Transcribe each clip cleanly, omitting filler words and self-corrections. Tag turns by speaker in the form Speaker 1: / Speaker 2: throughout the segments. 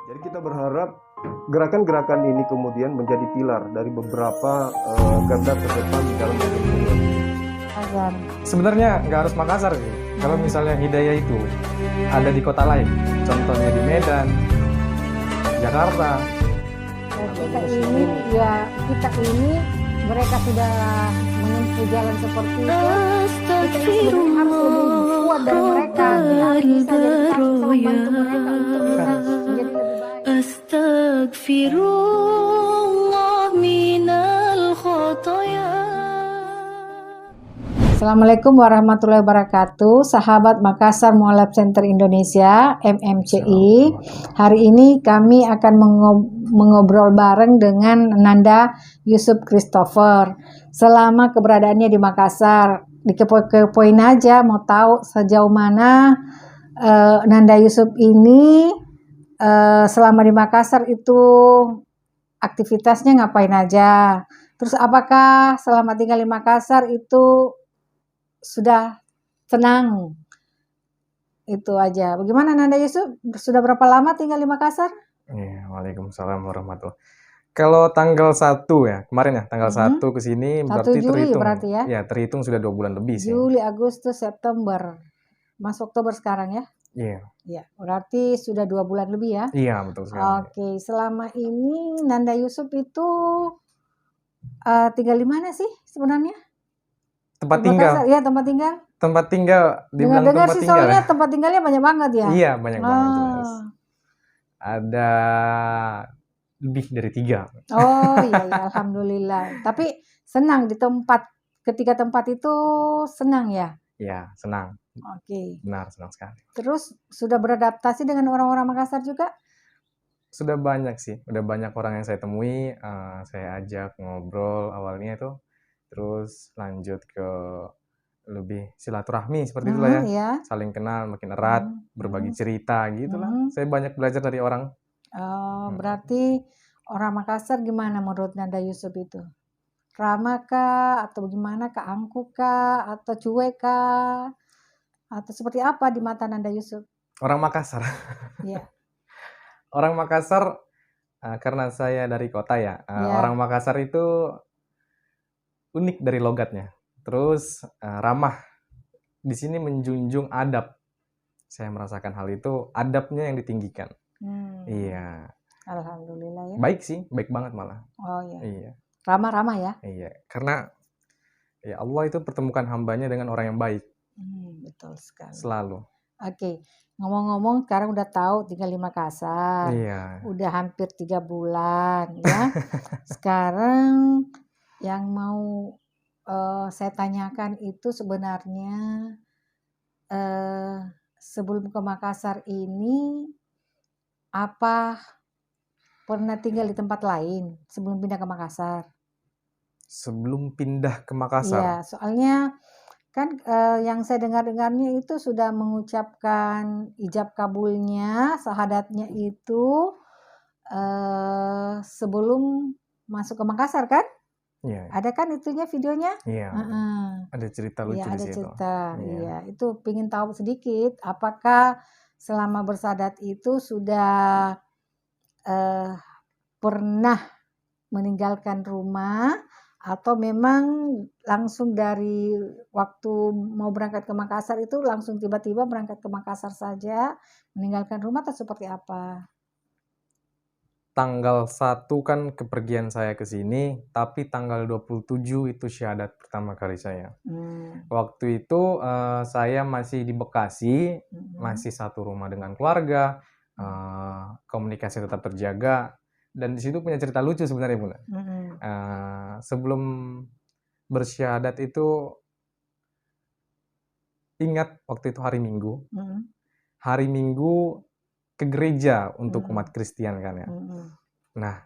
Speaker 1: Jadi kita berharap gerakan-gerakan ini kemudian menjadi pilar dari beberapa garda terdepan di dalam pembangunan.
Speaker 2: Sebenarnya nggak harus Makassar sih. Kalau misalnya Hidayah itu ada di kota lain, contohnya di Medan, Jakarta.
Speaker 3: Kita ini mereka sudah menempuh jalan seperti itu. Kita ini sebenarnya harus lebih kuat dari mereka. Kita harus bisa jadi kasih sama bantu mereka untuk bisa menjadi lebih baik.
Speaker 4: Astaghfirullah minal khotoya.
Speaker 3: Assalamualaikum warahmatullahi wabarakatuh, sahabat Makassar Mualaf Center Indonesia (MMCI). Hari ini kami akan mengobrol bareng dengan Nanda Yusuf Christopher. Selama keberadaannya di Makassar, dikepoin aja mau tahu sejauh mana Nanda Yusuf ini selama di Makassar itu aktivitasnya ngapain aja. Terus apakah selama tinggal di Makassar itu sudah tenang? Itu aja. Bagaimana Nanda Yusuf? Sudah berapa lama tinggal di Makassar?
Speaker 2: Waalaikumsalam warahmatullahi. Kalau tanggal 1 ya, kemarin ya, tanggal 1 ke sini
Speaker 3: 1
Speaker 2: berarti
Speaker 3: Juli
Speaker 2: terhitung.
Speaker 3: berarti ya?
Speaker 2: Ya, terhitung sudah 2 bulan lebih sih.
Speaker 3: Juli, Agustus, September. Masuk Oktober sekarang ya?
Speaker 2: Iya.
Speaker 3: Ya, berarti sudah 2 bulan lebih ya?
Speaker 2: Iya, betul sekali.
Speaker 3: Oke, selama ini Nanda Yusuf itu tinggal di mana sih sebenarnya?
Speaker 2: Tempat
Speaker 3: Di
Speaker 2: tinggal.
Speaker 3: Makassar, ya tempat tinggal.
Speaker 2: Tempat tinggal, dibilang
Speaker 3: Dengar-dengar
Speaker 2: tempat
Speaker 3: sih
Speaker 2: tinggal.
Speaker 3: soalnya tempat tinggalnya banyak banget ya?
Speaker 2: Iya, banyak banget jelas.
Speaker 3: Ah.
Speaker 2: Ada lebih dari 3.
Speaker 3: Oh iya, ya, alhamdulillah. Tapi senang di tempat, ketiga tempat itu senang ya?
Speaker 2: Iya, senang.
Speaker 3: Oke.
Speaker 2: Benar, senang sekali.
Speaker 3: Terus sudah beradaptasi dengan orang-orang Makassar juga?
Speaker 2: Sudah banyak sih, udah banyak orang yang saya temui, saya ajak ngobrol awalnya itu, terus lanjut ke lebih silaturahmi seperti itulah ya,
Speaker 3: Ya.
Speaker 2: saling kenal, makin erat, berbagi cerita gitulah. Saya banyak belajar dari orang.
Speaker 3: Oh, berarti orang Makassar gimana menurut Nanda Yusuf itu? Ramah kah? Atau gimana? Keangkuh kah? Atau cuek kah? Atau seperti apa di mata Nanda Yusuf?
Speaker 2: Orang Makassar.
Speaker 3: Iya.
Speaker 2: Orang Makassar, karena saya dari kota ya, orang Makassar itu unik dari logatnya. Terus ramah. Di sini menjunjung adab. Saya merasakan hal itu, adabnya yang ditinggikan. Iya.
Speaker 3: Alhamdulillah ya.
Speaker 2: Baik sih, baik banget malah.
Speaker 3: Oh iya.
Speaker 2: Iya.
Speaker 3: Ramah-ramah ya?
Speaker 2: Iya, karena ya Allah itu pertemukan hambanya dengan orang yang baik.
Speaker 3: Betul sekali.
Speaker 2: Selalu.
Speaker 3: Oke, ngomong-ngomong sekarang udah tahu tinggal di Makassar.
Speaker 2: Iya.
Speaker 3: Udah hampir 3 bulan ya. Sekarang yang mau saya tanyakan itu sebenarnya sebelum ke Makassar ini apa pernah tinggal di tempat lain sebelum pindah ke Makassar?
Speaker 2: Sebelum pindah ke Makassar.
Speaker 3: Iya, soalnya kan yang saya dengar-dengarnya itu sudah mengucapkan ijab kabulnya, syahadatnya itu sebelum masuk ke Makassar kan?
Speaker 2: Iya.
Speaker 3: Ada kan itunya videonya?
Speaker 2: Iya. Ada cerita lucu
Speaker 3: Iya,
Speaker 2: di
Speaker 3: ada
Speaker 2: situ.
Speaker 3: cerita. Iya, itu pingin tahu sedikit apakah selama bersahadat itu sudah pernah meninggalkan rumah atau memang langsung dari waktu mau berangkat ke Makassar itu langsung tiba-tiba berangkat ke Makassar saja, meninggalkan rumah atau seperti apa?
Speaker 2: Tanggal 1 kan kepergian saya ke sini, tapi tanggal 27 itu syahadat pertama kali saya. Waktu itu saya masih di Bekasi, masih satu rumah dengan keluarga, komunikasi tetap terjaga, dan di situ punya cerita lucu sebenarnya Bunda. Sebelum bersyahadat itu ingat waktu itu hari Minggu. Hari Minggu ke gereja untuk umat Kristen kan ya. Nah,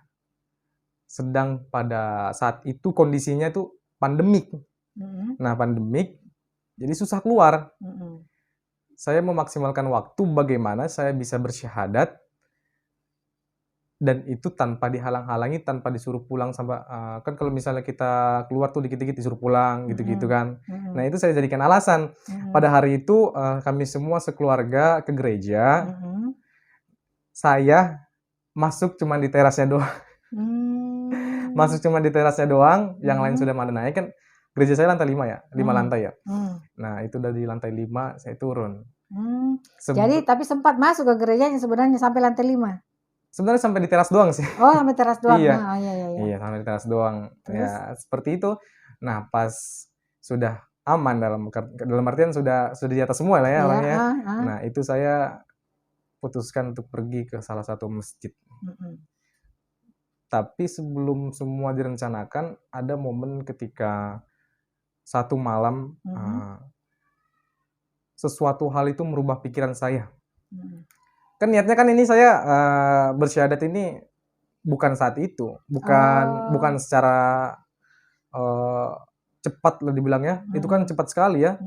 Speaker 2: sedang pada saat itu kondisinya itu pandemik. Nah, pandemik jadi susah keluar. Saya memaksimalkan waktu bagaimana saya bisa bersyahadat dan itu tanpa dihalang-halangi, tanpa disuruh pulang sampai kan kalau misalnya kita keluar tuh dikit-dikit disuruh pulang gitu-gitu kan. Nah, itu saya jadikan alasan. Pada hari itu kami semua sekeluarga ke gereja. Saya masuk cuma di terasnya doang. Masuk cuma di terasnya doang, yang lain sudah pada naik kan. Gereja saya lantai 5 ya, 5 lantai ya. Nah, itu dari lantai 5 saya turun.
Speaker 3: Jadi tapi sempat masuk ke gerejanya sebenarnya sampai lantai 5.
Speaker 2: Sebenarnya sampai di teras doang sih.
Speaker 3: Oh, sampai teras doang.
Speaker 2: Iya.
Speaker 3: Oh, iya.
Speaker 2: Iya, sampai di teras doang.
Speaker 3: Terus?
Speaker 2: Ya, seperti itu. Nah, pas sudah aman dalam artian sudah di atas semua lah ya
Speaker 3: Iya,
Speaker 2: orangnya. Nah, itu saya putuskan untuk pergi ke salah satu masjid. Tapi sebelum semua direncanakan, ada momen ketika satu malam sesuatu hal itu merubah pikiran saya. Kan niatnya kan ini saya bersyahadat ini bukan saat itu, bukan secara cepat lah dibilangnya. Itu kan cepat sekali ya.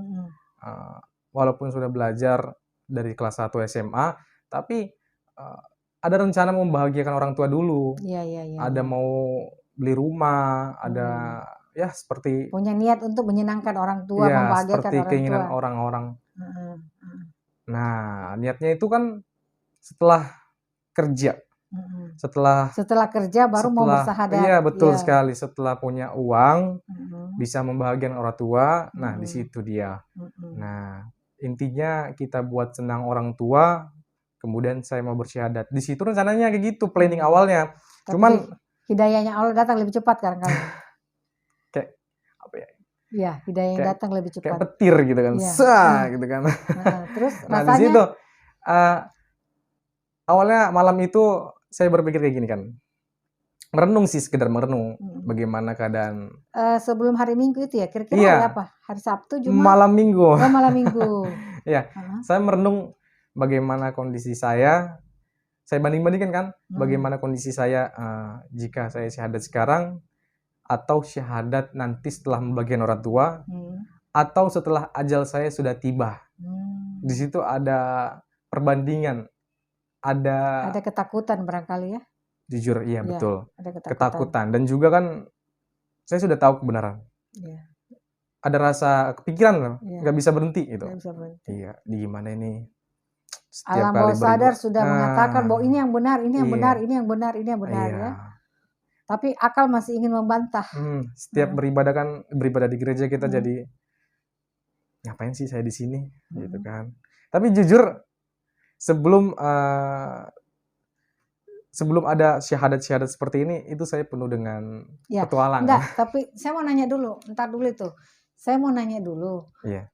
Speaker 2: Walaupun sudah belajar dari kelas 1 SMA, tapi ada rencana membahagiakan orang tua dulu.
Speaker 3: Iya.
Speaker 2: Ada mau beli rumah, ada ya seperti
Speaker 3: punya niat untuk menyenangkan orang tua,
Speaker 2: ya,
Speaker 3: membahagiakan
Speaker 2: seperti
Speaker 3: orang
Speaker 2: keinginan
Speaker 3: tua.
Speaker 2: orang-orang. Nah, niatnya itu kan setelah kerja.
Speaker 3: Setelah kerja baru mau bersyahadat.
Speaker 2: Iya, betul sekali. Setelah punya uang, bisa membahagiakan orang tua. Nah, di situ dia. Nah, intinya kita buat senang orang tua, kemudian saya mau bersyahadat. Di situ rencananya kayak gitu, planning awalnya.
Speaker 3: Tapi
Speaker 2: Cuman
Speaker 3: hidayahnya Allah datang lebih cepat kan kali.
Speaker 2: kayak apa ya?
Speaker 3: Iya, hidayahnya datang lebih cepat.
Speaker 2: Kayak petir gitu kan.
Speaker 3: Iya.
Speaker 2: Gitu kan.
Speaker 3: Terus
Speaker 2: Nah,
Speaker 3: rasanya
Speaker 2: di situ awalnya malam itu saya berpikir kayak gini kan. Merenung sih, sekedar merenung bagaimana keadaan.
Speaker 3: Sebelum hari Minggu itu ya, kira-kira
Speaker 2: Iya.
Speaker 3: hari apa? Hari Sabtu, Jumat?
Speaker 2: Malam Minggu.
Speaker 3: Oh, malam Minggu.
Speaker 2: Iya. Saya merenung bagaimana kondisi saya. Saya banding-bandingkan kan bagaimana kondisi saya jika saya syahadat sekarang atau syahadat nanti setelah membagikan orang tua atau setelah ajal saya sudah tiba. Di situ ada perbandingan. Ada
Speaker 3: ketakutan barangkali ya.
Speaker 2: Jujur, iya betul.
Speaker 3: Ada
Speaker 2: Ketakutan. Dan juga kan saya sudah tahu kebenaran.
Speaker 3: Iya.
Speaker 2: Ada rasa kepikiran loh,
Speaker 3: Iya.
Speaker 2: nggak bisa berhenti gitu.
Speaker 3: Nggak bisa berhenti.
Speaker 2: Iya, di gimana ini?
Speaker 3: Alam bawah sadar sudah
Speaker 2: Ah,
Speaker 3: mengatakan bahwa ini yang benar, ini yang
Speaker 2: iya.
Speaker 3: benar, ini yang benar, ini yang benar
Speaker 2: Iya.
Speaker 3: ya. Tapi akal masih ingin membantah.
Speaker 2: Setiap beribadah di gereja kita jadi ngapain sih saya di sini gitu kan. Tapi jujur sebelum ada syahadat-syahadat seperti ini, itu saya penuh dengan
Speaker 3: Ya,
Speaker 2: petualangan.
Speaker 3: enggak, tapi saya mau nanya dulu, entar dulu itu. Saya mau nanya dulu.
Speaker 2: Iya.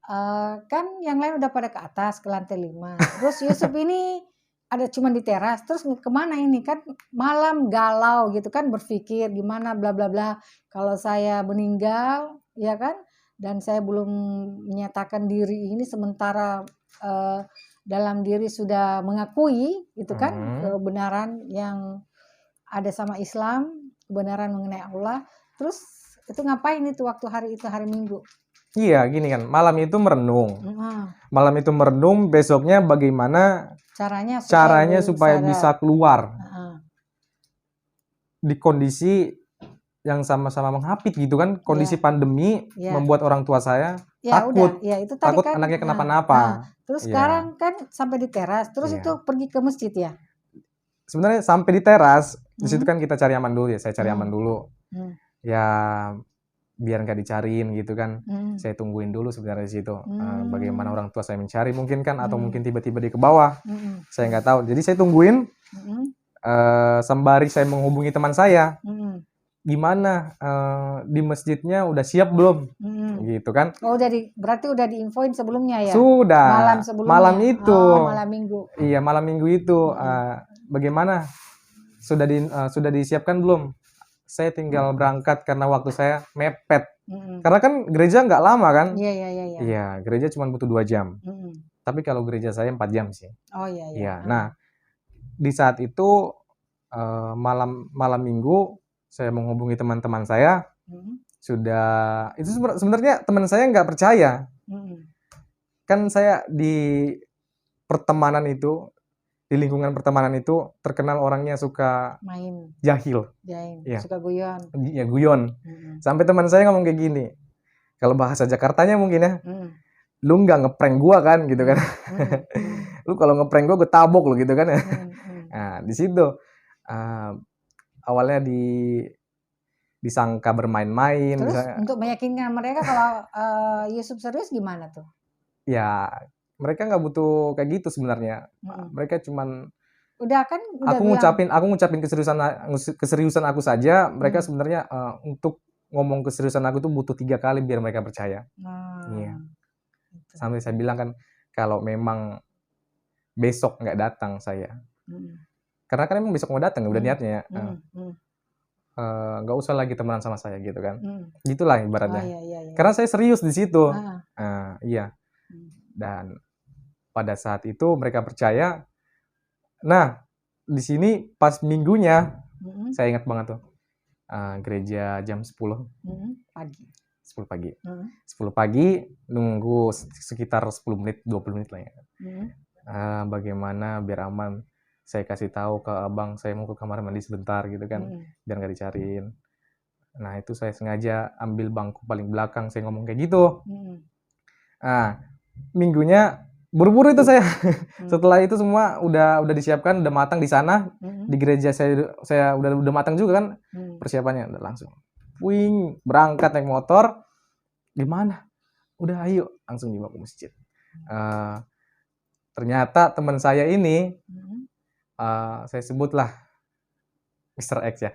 Speaker 3: Kan yang lain udah pada ke atas, ke lantai 5. Terus Yusuf ini ada cuma di teras, terus kemana ini? Kan malam galau gitu kan, berpikir gimana bla bla bla. Kalau saya meninggal, ya kan? Dan saya belum menyatakan diri ini sementara dalam diri sudah mengakui gitu kan kebenaran yang ada sama Islam, kebenaran mengenai Allah. Terus itu ngapain itu waktu hari Minggu?
Speaker 2: Iya, gini kan, malam itu merenung. Malam itu merenung, besoknya bagaimana caranya supaya bisa keluar di kondisi yang sama-sama menghapit gitu kan. Kondisi pandemi membuat orang tua saya takut.
Speaker 3: Itu tadi
Speaker 2: takut
Speaker 3: kan,
Speaker 2: anaknya kenapa-napa.
Speaker 3: Terus sekarang kan sampai di teras, terus itu pergi ke masjid ya?
Speaker 2: Sebenarnya sampai di teras, di situ kan kita cari aman dulu ya. Saya cari aman dulu. Ya biar nggak dicariin gitu kan. Saya tungguin dulu sebenarnya di situ. Bagaimana orang tua saya mencari mungkin kan, atau mungkin tiba-tiba dia ke bawah. Saya nggak tahu. Jadi saya tungguin. Sembari saya menghubungi teman saya. Gimana di masjidnya udah siap belum? Gitu kan.
Speaker 3: Oh, berarti udah diinfoin sebelumnya ya?
Speaker 2: Sudah.
Speaker 3: Malam sebelumnya.
Speaker 2: Malam itu.
Speaker 3: Malam Minggu.
Speaker 2: Iya, malam Minggu itu. Bagaimana? Sudah disiapkan belum? Saya tinggal berangkat karena waktu saya mepet. Karena kan gereja nggak lama kan?
Speaker 3: Iya.
Speaker 2: Iya, gereja cuma butuh 2 jam. Tapi kalau gereja saya 4 jam sih.
Speaker 3: Oh iya.
Speaker 2: Iya. Nah, di saat itu malam Minggu saya menghubungi teman-teman saya. Itu sebenarnya teman saya nggak percaya. Kan saya di pertemanan itu, di lingkungan pertemanan itu terkenal orangnya suka
Speaker 3: main
Speaker 2: jahil.
Speaker 3: Ya. Suka guyon.
Speaker 2: Ya, guyon. Sampai teman saya ngomong kayak gini. Kalau bahasa Jakartanya mungkin ya. Lu nggak ngeprank gua kan gitu kan. Lu kalau ngeprank gua tabok lu gitu kan. Nah, di situ uh, awalnya disangka bermain-main.
Speaker 3: Terus
Speaker 2: misalnya,
Speaker 3: untuk meyakinkan mereka kalau Yusuf serius gimana tuh?
Speaker 2: ya mereka nggak butuh kayak gitu sebenarnya.
Speaker 3: Mm-mm.
Speaker 2: Mereka cuman
Speaker 3: Udah
Speaker 2: aku ngucapin keseriusan aku saja. Mereka sebenarnya untuk ngomong keseriusan aku tuh butuh 3 kali biar mereka percaya. Iya.
Speaker 3: Gitu.
Speaker 2: Sampai saya bilang kan, kalau memang besok nggak datang saya, karena kan emang besok mau datang udah niatnya, nggak usah lagi temenan sama saya gitu kan. Gitulah ibaratnya.
Speaker 3: Iya.
Speaker 2: Karena saya serius di situ. Iya. Dan pada saat itu mereka percaya. Nah, di sini pas minggunya, saya ingat banget tuh, gereja jam 10
Speaker 3: pagi.
Speaker 2: 10 pagi. 10 pagi, nunggu sekitar 10 menit, 20 menit lah ya. Bagaimana biar aman, saya kasih tahu ke abang, saya mau ke kamar mandi sebentar gitu kan, biar nggak dicariin. Nah, itu saya sengaja ambil bangku paling belakang, saya ngomong kayak gitu. Nah, minggunya buru-buru itu saya. Setelah itu semua udah disiapkan, udah matang di sana. Di gereja saya udah matang juga kan persiapannya, udah langsung. Wing, berangkat naik motor. Gimana? Udah ayo, langsung dibawa ke masjid. Ternyata teman saya ini, saya sebutlah Mr. X ya.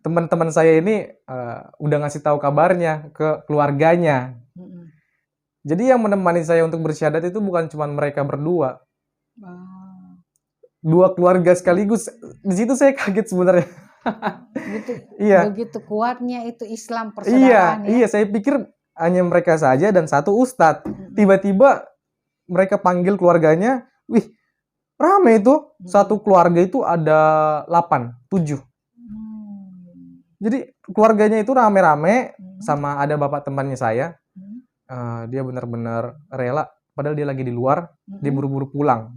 Speaker 2: Teman-teman saya ini udah ngasih tahu kabarnya ke keluarganya. Jadi yang menemani saya untuk bersyahadat itu bukan cuma mereka berdua. 2 keluarga sekaligus. Di situ saya kaget sebenarnya.
Speaker 3: Begitu kuatnya itu Islam persaudaraan.
Speaker 2: Iya, saya pikir hanya mereka saja dan 1 ustadz. Tiba-tiba mereka panggil keluarganya. Wih, rame itu. 1 keluarga itu ada 8, 7. Jadi keluarganya itu rame-rame, sama ada bapak temannya saya. Dia benar-benar rela, padahal dia lagi di luar, dia buru-buru pulang.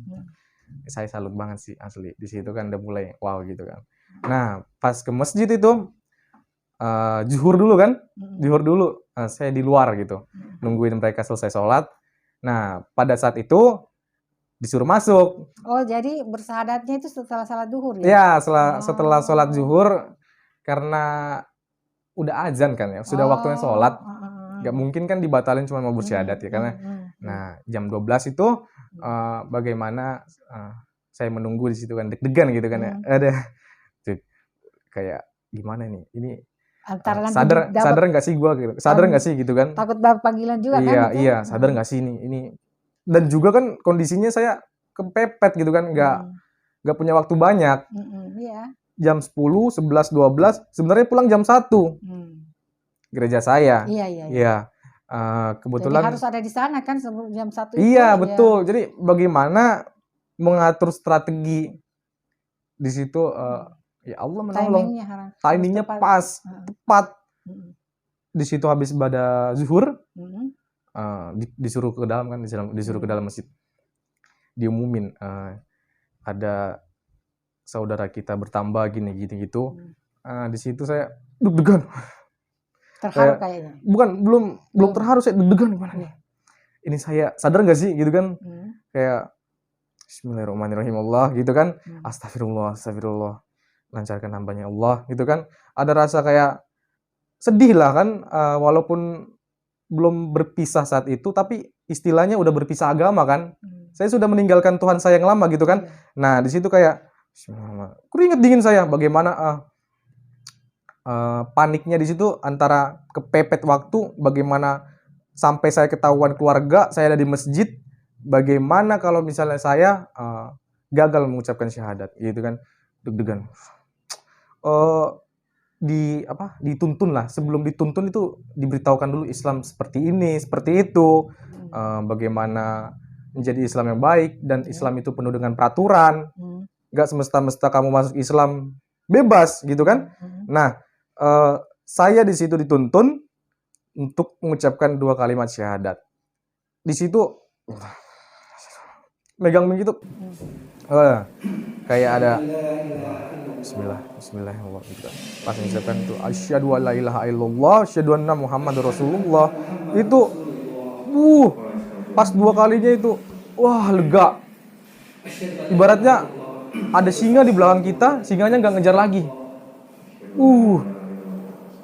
Speaker 2: Saya salut banget sih asli. Di situ kan udah mulai wow gitu kan. Nah, pas ke masjid itu zuhur dulu kan, saya di luar gitu, nungguin mereka selesai sholat. Nah, pada saat itu disuruh masuk.
Speaker 3: Oh, jadi bersyahadatnya itu setelah salat zuhur ya?
Speaker 2: Ya, setelah sholat zuhur, karena udah azan kan ya, sudah waktunya sholat. Gak mungkin kan dibatalin cuma mau bersyahadat ya, karena nah jam 12 itu bagaimana saya menunggu di situ kan, deg-degan gitu kan ya. Ada kayak gimana nih, ini sadar nggak sih gua gitu, sadar nggak sih gitu kan,
Speaker 3: takut dapat panggilan juga kan.
Speaker 2: Iya, sadar nggak sih ini dan juga kan kondisinya saya kepepet gitu kan, nggak punya waktu banyak. Jam 10, 11, 12 sebenarnya pulang jam 1 gereja saya. Iya. Kebetulan
Speaker 3: jadi harus ada di sana kan sebelum jam 1 itu.
Speaker 2: Iya, betul. Jadi bagaimana mengatur strategi di situ, ya Allah menolong. Timingnya pas, tepat. Di situ habis pada zuhur, disuruh ke dalam kan, disuruh ke dalam masjid. Diumumin ada saudara kita bertambah gini gitu. Di situ saya deg-degan.
Speaker 3: Terharu kayaknya.
Speaker 2: Bukan, belum terharu, saya deg-degan gimana nih. Ini saya sadar nggak sih gitu kan? Kayak Bismillahirrahmanirrahim Allah gitu kan. Astagfirullah. Lancarkan hambanya Allah gitu kan. Ada rasa kayak sedih lah kan, walaupun belum berpisah saat itu, tapi istilahnya udah berpisah agama kan. Saya sudah meninggalkan Tuhan saya yang lama gitu kan. Nah, di situ kayak keringet dingin saya, bagaimana paniknya di situ, antara kepepet waktu, bagaimana sampai saya ketahuan keluarga saya ada di masjid, bagaimana kalau misalnya saya gagal mengucapkan syahadat gitu kan, deg-degan. Dituntun lah, sebelum dituntun itu diberitahukan dulu Islam seperti ini, seperti itu, bagaimana menjadi Islam yang baik, dan Islam itu penuh dengan peraturan, nggak semesta-mesta kamu masuk Islam bebas gitu kan. Nah, saya di situ dituntun untuk mengucapkan 2 kalimat syahadat. Di situ megang begitu, kayak ada Bismillah gitu. Pas mengucapkan itu asyhadu alla ilaha illallah, asyhadu anna Muhammadur Rasulullah. Itu pas 2 kalinya itu wah lega. Ibaratnya ada singa di belakang kita, singanya nggak ngejar lagi.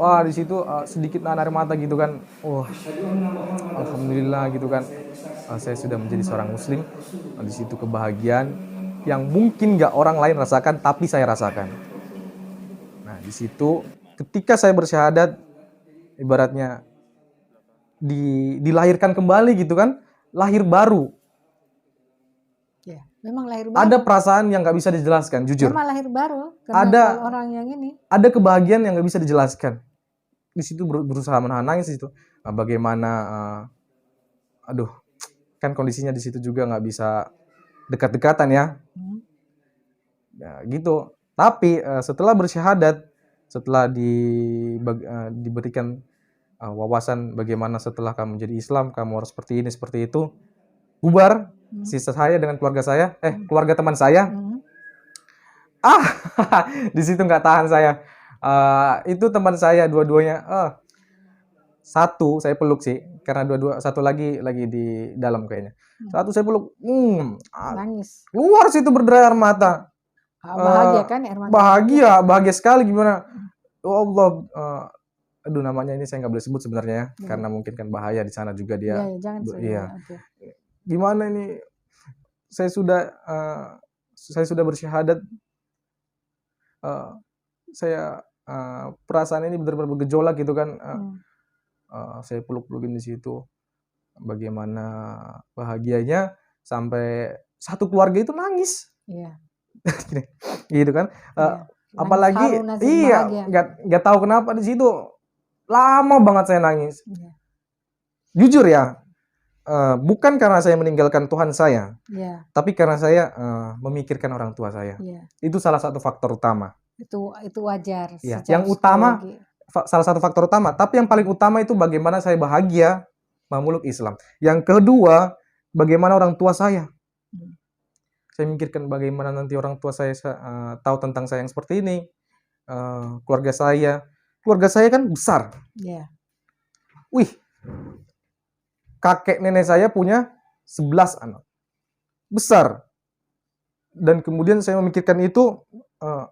Speaker 2: Wah di situ sedikit nahan air mata gitu kan. Wah, alhamdulillah gitu kan. Saya sudah menjadi seorang muslim. Di situ kebahagiaan yang mungkin nggak orang lain rasakan, tapi saya rasakan. Nah di situ ketika saya bersyahadat, ibaratnya dilahirkan kembali gitu kan, lahir baru.
Speaker 3: Ya, memang lahir baru.
Speaker 2: Ada perasaan yang nggak bisa dijelaskan, jujur.
Speaker 3: Memang lahir baru. Karena
Speaker 2: Ada
Speaker 3: kalau orang yang ini.
Speaker 2: Ada kebahagiaan yang nggak bisa dijelaskan. Di situ berusaha menahan nangis di situ. Bagaimana, kan kondisinya di situ juga nggak bisa dekat-dekatan ya. Ya gitu. Tapi setelah bersyahadat, setelah diberikan wawasan bagaimana setelah kamu menjadi Islam, kamu harus seperti ini, seperti itu. Bubar, sisa saya dengan keluarga saya, keluarga teman saya. Di situ nggak tahan saya. Itu teman saya dua-duanya. Satu saya peluk sih, karena satu lagi di dalam kayaknya. Satu saya peluk,
Speaker 3: Nangis.
Speaker 2: keluar situ berderai air mata.
Speaker 3: Bahagia kan air mata?
Speaker 2: Bahagia sekali gimana? Oh Allah, namanya ini saya nggak boleh sebut sebenarnya ya, karena mungkin kan bahaya di sana juga dia.
Speaker 3: Iya, jangan sebut.
Speaker 2: Iya.
Speaker 3: Okay.
Speaker 2: Gimana ini? Saya sudah bersyahadat. Saya perasaan ini benar-benar bergejolak gitu kan. Saya peluk-pelukin di situ. Bagaimana bahagianya sampai satu keluarga itu nangis.
Speaker 3: Iya.
Speaker 2: Gitu kan. Apalagi
Speaker 3: bahagia.
Speaker 2: nggak tahu kenapa di situ lama banget saya nangis.
Speaker 3: Iya.
Speaker 2: Jujur ya, bukan karena saya meninggalkan Tuhan saya, tapi karena saya memikirkan orang tua saya. Itu salah satu faktor utama.
Speaker 3: Itu wajar.
Speaker 2: Ya. Yang utama, salah satu faktor utama. Tapi yang paling utama itu bagaimana saya bahagia memeluk Islam. Yang kedua, bagaimana orang tua saya. Saya mikirkan bagaimana nanti orang tua saya tahu tentang saya yang seperti ini. Keluarga saya kan besar. Wih, kakek nenek saya punya 11 anak. Besar. Dan kemudian saya memikirkan itu,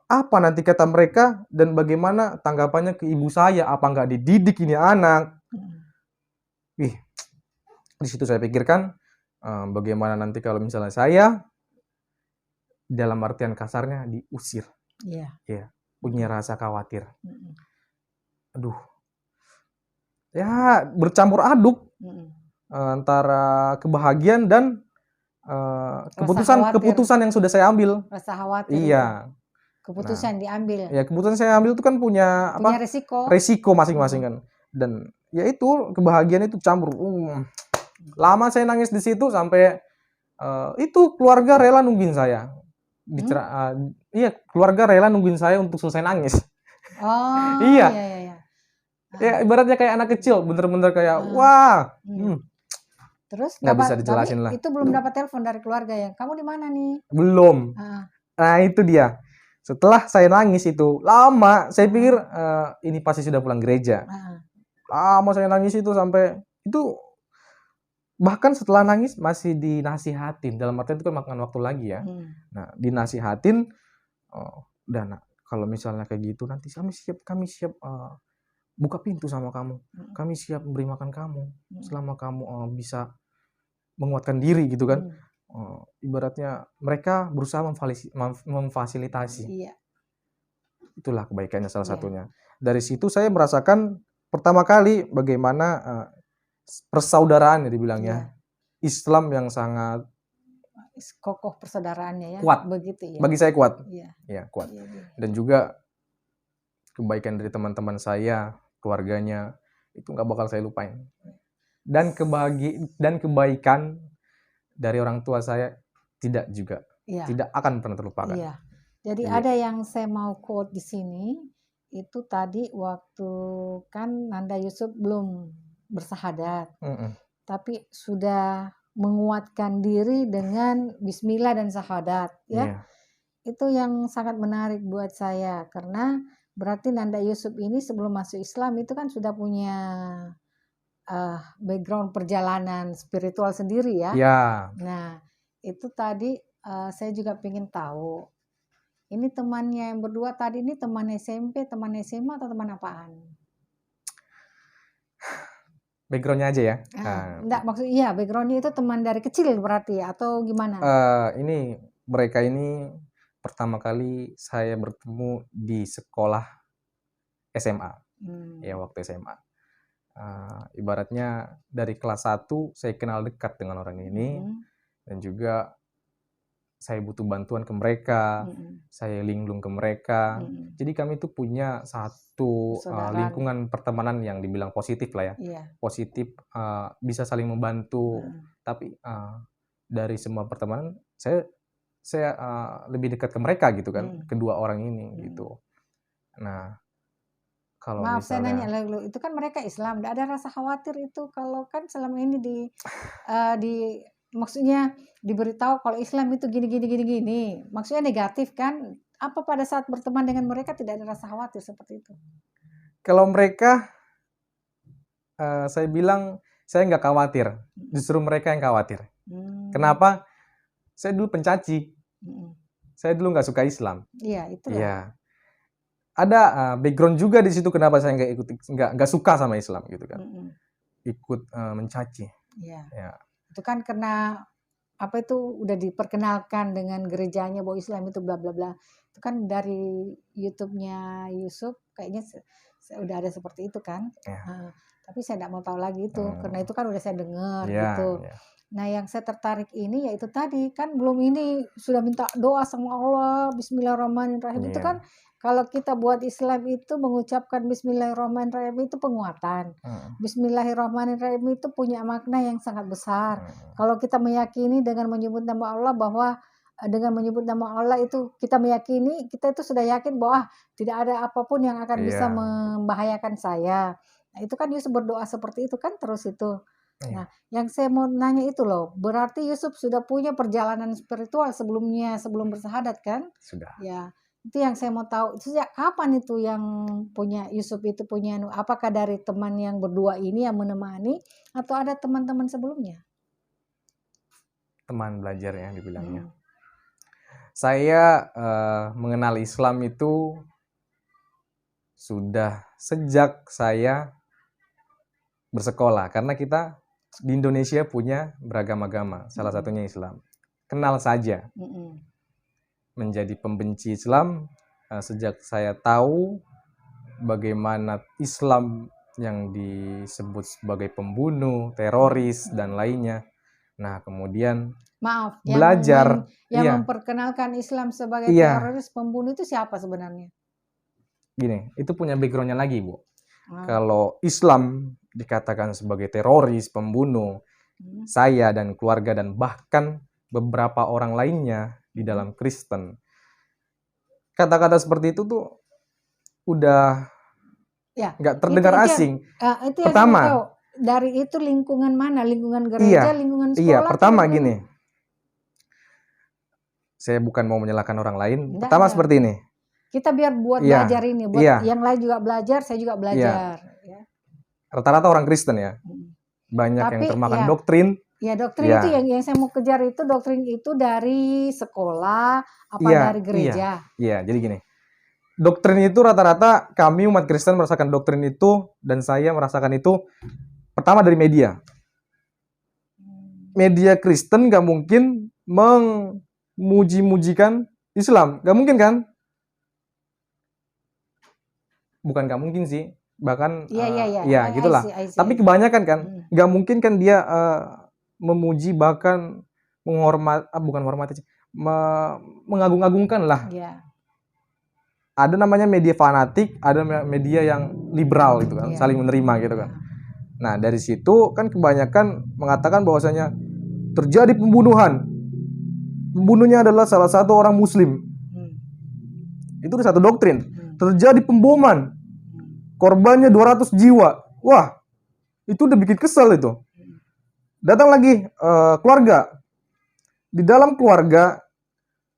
Speaker 2: apa nanti kata mereka dan bagaimana tanggapannya ke ibu saya. Apa nggak dididik ini anak? Wih, di situ saya pikirkan, bagaimana nanti kalau misalnya saya dalam artian kasarnya diusir. Ya, punya rasa khawatir. Aduh. Ya, bercampur aduk antara kebahagiaan dan keputusan yang sudah saya ambil.
Speaker 3: Rasa khawatir.
Speaker 2: Iya.
Speaker 3: Keputusan diambil.
Speaker 2: Ya, keputusan saya ambil itu kan punya resiko masing-masing kan. Dan ya itu kebahagiaan itu campur. Lama saya nangis di situ sampai itu keluarga rela nungguin saya. Iya, keluarga rela nungguin saya untuk selesai nangis.
Speaker 3: Oh,
Speaker 2: iya.
Speaker 3: Ya,
Speaker 2: ibaratnya kayak anak kecil, bener-bener kayak wah.
Speaker 3: Terus
Speaker 2: nggak bisa dijelasin lah.
Speaker 3: Itu belum dapat telepon dari keluarga ya. Kamu di mana nih?
Speaker 2: Belum. Nah, itu dia. Setelah saya nangis itu lama, saya pikir ini pasti sudah pulang gereja. Lama saya nangis itu sampai itu. Bahkan setelah nangis masih dinasihatin. Dalam artian itu kan makan waktu lagi ya. Nah, dinasihatin, udah nak, kalau misalnya kayak gitu nanti kami siap buka pintu sama kamu. Kami siap memberi makan kamu selama kamu bisa menguatkan diri gitu kan. Ibaratnya mereka berusaha memfasilitasi.
Speaker 3: Iya.
Speaker 2: Itulah kebaikannya salah satunya. Dari situ saya merasakan pertama kali bagaimana persaudaraan ya dibilangnya. Islam yang sangat
Speaker 3: kokoh persaudaraannya ya.
Speaker 2: Kuat.
Speaker 3: Begitu ya.
Speaker 2: Bagi saya kuat.
Speaker 3: Iya,
Speaker 2: kuat. Dan juga kebaikan dari teman-teman saya, keluarganya, itu nggak bakal saya lupain. Dan kebaikan dari orang tua saya tidak akan pernah terlupakan.
Speaker 3: Iya. Jadi ada yang saya mau quote di sini, itu tadi waktu kan Nanda Yusuf belum bersyahadat, tapi sudah menguatkan diri dengan Bismillah dan syahadat, ya. Itu yang sangat menarik buat saya karena berarti Nanda Yusuf ini sebelum masuk Islam itu kan sudah punya background perjalanan spiritual sendiri ya.
Speaker 2: Ya.
Speaker 3: Nah itu tadi saya juga pengen tahu Ini temannya yang berdua tadi ini teman SMP, teman SMA atau teman apaan?
Speaker 2: Backgroundnya aja ya.
Speaker 3: Enggak, maksudnya iya backgroundnya itu teman dari kecil berarti atau gimana?
Speaker 2: Ini mereka ini pertama kali saya bertemu di sekolah SMA. Ya waktu SMA. Ibaratnya dari kelas 1 saya kenal dekat dengan orang ini, dan juga saya butuh bantuan ke mereka, saya linglung ke mereka. Jadi kami itu punya satu lingkungan pertemanan yang dibilang positif lah ya. Positif, bisa saling membantu. Tapi dari semua pertemanan saya lebih dekat ke mereka gitu kan, kedua orang ini gitu. Nah, kalau
Speaker 3: Maaf, saya
Speaker 2: misalnya
Speaker 3: nanya dulu, itu kan mereka Islam, tidak ada rasa khawatir itu kalau kan selama ini maksudnya diberitahu kalau Islam itu gini. Maksudnya negatif kan? Apa pada saat berteman dengan mereka tidak ada rasa khawatir seperti itu?
Speaker 2: kalau mereka, saya bilang saya nggak khawatir, justru mereka yang khawatir. Kenapa? Saya dulu pencaci, saya dulu nggak suka Islam.
Speaker 3: Iya, itu
Speaker 2: Iya. Ada background juga di situ kenapa saya nggak suka sama Islam gitu kan. Ikut mencaci.
Speaker 3: Iya.
Speaker 2: Ya.
Speaker 3: Itu kan karena apa itu udah diperkenalkan dengan gerejanya bahwa Islam itu bla bla bla. Itu kan dari YouTube-nya Yusuf kayaknya udah ada seperti itu kan.
Speaker 2: Ya.
Speaker 3: Tapi saya tidak mau tahu lagi itu karena itu kan udah saya dengar
Speaker 2: Ya,
Speaker 3: gitu.
Speaker 2: ya.
Speaker 3: Nah yang saya tertarik ini yaitu tadi kan belum ini sudah minta doa sama Allah Bismillahirrahmanirrahim. Itu
Speaker 2: Iya.
Speaker 3: kan kalau kita buat Islam itu mengucapkan Bismillahirrahmanirrahim itu penguatan. Bismillahirrahmanirrahim itu punya makna yang sangat besar. Kalau kita meyakini dengan menyebut nama Allah bahwa dengan menyebut nama Allah itu kita meyakini, kita itu sudah yakin bahwa tidak ada apapun yang akan bisa membahayakan saya. Nah, itu kan Yusuf berdoa seperti itu kan terus itu. Nah, yang saya mau nanya itu loh, berarti Yusuf sudah punya perjalanan spiritual sebelumnya, sebelum bersahadat kan?
Speaker 2: Sudah.
Speaker 3: Ya, itu yang saya mau tahu. Sejak kapan itu yang punya Yusuf itu punya, apakah dari teman yang berdua ini yang menemani atau ada teman-teman sebelumnya?
Speaker 2: Teman belajar ya dibilangnya. Saya mengenal Islam itu sudah sejak saya bersekolah, karena kita di Indonesia punya beragam agama, salah satunya Islam. Kenal saja. Menjadi pembenci Islam sejak saya tahu bagaimana Islam yang disebut sebagai pembunuh, teroris, dan lainnya. Nah, kemudian belajar.
Speaker 3: Yang memperkenalkan Islam sebagai teroris, pembunuh itu siapa sebenarnya?
Speaker 2: Gini, itu punya backgroundnya lagi, Bu. Kalau Islam dikatakan sebagai teroris, pembunuh, saya dan keluarga dan bahkan beberapa orang lainnya di dalam Kristen, kata-kata seperti itu tuh udah nggak terdengar asing.
Speaker 3: Itu
Speaker 2: pertama,
Speaker 3: tahu. Dari itu lingkungan mana? Lingkungan gereja, lingkungan sekolah?
Speaker 2: Iya, pertama gini, saya bukan mau menyalahkan orang lain. Pertama seperti ini.
Speaker 3: Kita biar buat belajar ini, buat yang lain juga belajar, saya juga belajar.
Speaker 2: Rata-rata orang Kristen ya, banyak yang termakan doktrin.
Speaker 3: Ya doktrin itu yang saya mau kejar itu, doktrin itu dari sekolah apa dari gereja?
Speaker 2: Iya, jadi gini, doktrin itu rata-rata kami umat Kristen merasakan doktrin itu, dan saya merasakan itu pertama dari media. Media Kristen gak mungkin memuji-mujikan Islam, gak mungkin kan? Bukan gak mungkin sih, bahkan gitulah. Tapi kebanyakan kan, gak mungkin kan dia memuji bahkan mengagung-agungkan lah. Ada namanya media fanatik, ada media yang liberal gitu kan, saling menerima gitu kan. Nah dari situ kan kebanyakan mengatakan bahwasanya terjadi pembunuhan, pembunuhnya adalah salah satu orang Muslim. Itu satu doktrin. Terjadi pemboman, korbannya 200 jiwa. Wah, itu udah bikin kesel itu. Datang lagi keluarga. Di dalam keluarga,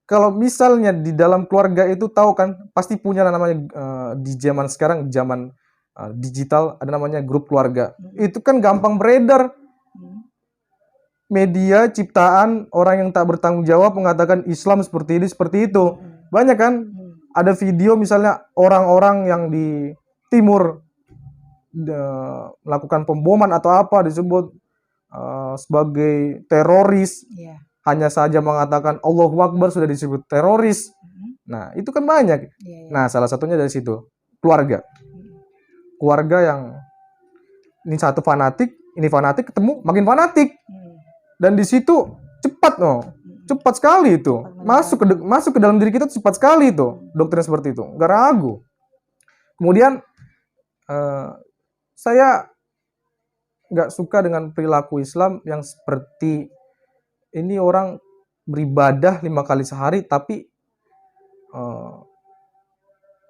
Speaker 2: kalau misalnya di dalam keluarga itu tahu kan, pasti punya namanya di zaman sekarang, zaman digital, ada namanya grup keluarga. Itu kan gampang beredar. Media ciptaan orang yang tak bertanggung jawab mengatakan Islam seperti ini, seperti itu.
Speaker 1: Banyak kan? Ada video misalnya orang-orang yang di timur melakukan pemboman atau apa disebut sebagai teroris.
Speaker 3: Iya.
Speaker 1: Hanya saja mengatakan Allahu Akbar sudah disebut teroris. Nah, itu kan banyak.
Speaker 3: Iya, iya.
Speaker 1: Nah, salah satunya dari situ. Keluarga. Keluarga yang ini satu fanatik, ini fanatik ketemu makin fanatik. Dan di situ cepat cepat sekali itu. Masuk ke dalam diri kita cepat sekali itu. Doktrin seperti itu. Nggak ragu. Kemudian saya nggak suka dengan perilaku Islam yang seperti ini orang beribadah 5 kali sehari tapi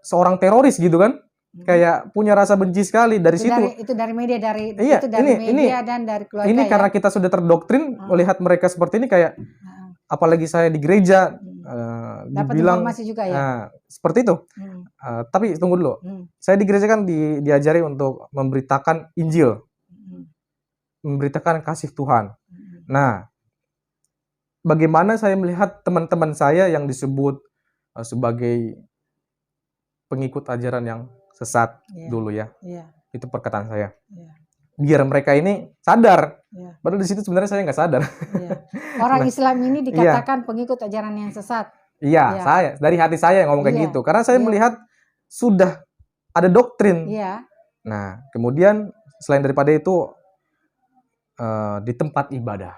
Speaker 1: seorang teroris gitu kan, kayak punya rasa benci sekali dari situ.
Speaker 3: Itu dari media,
Speaker 1: Iya,
Speaker 3: itu dari media dan dari keluarga.
Speaker 1: Ini
Speaker 3: ya?
Speaker 1: karena kita sudah terdoktrin melihat mereka seperti ini kayak, apalagi saya di gereja
Speaker 3: Dapat
Speaker 1: dibilang
Speaker 3: informasi juga ya.
Speaker 1: seperti itu. Tapi tunggu dulu, saya di gereja kan diajari untuk memberitakan Injil, memberitakan kasih Tuhan. Nah, bagaimana saya melihat teman-teman saya yang disebut sebagai pengikut ajaran yang sesat dulu ya. Itu perkataan saya. Biar mereka ini sadar. Padahal di situ sebenarnya saya nggak sadar.
Speaker 3: Orang Islam ini dikatakan pengikut ajaran yang sesat.
Speaker 1: Iya, saya dari hati saya ngomong kayak gitu. Karena saya melihat sudah ada doktrin. Nah, kemudian selain daripada itu di tempat ibadah.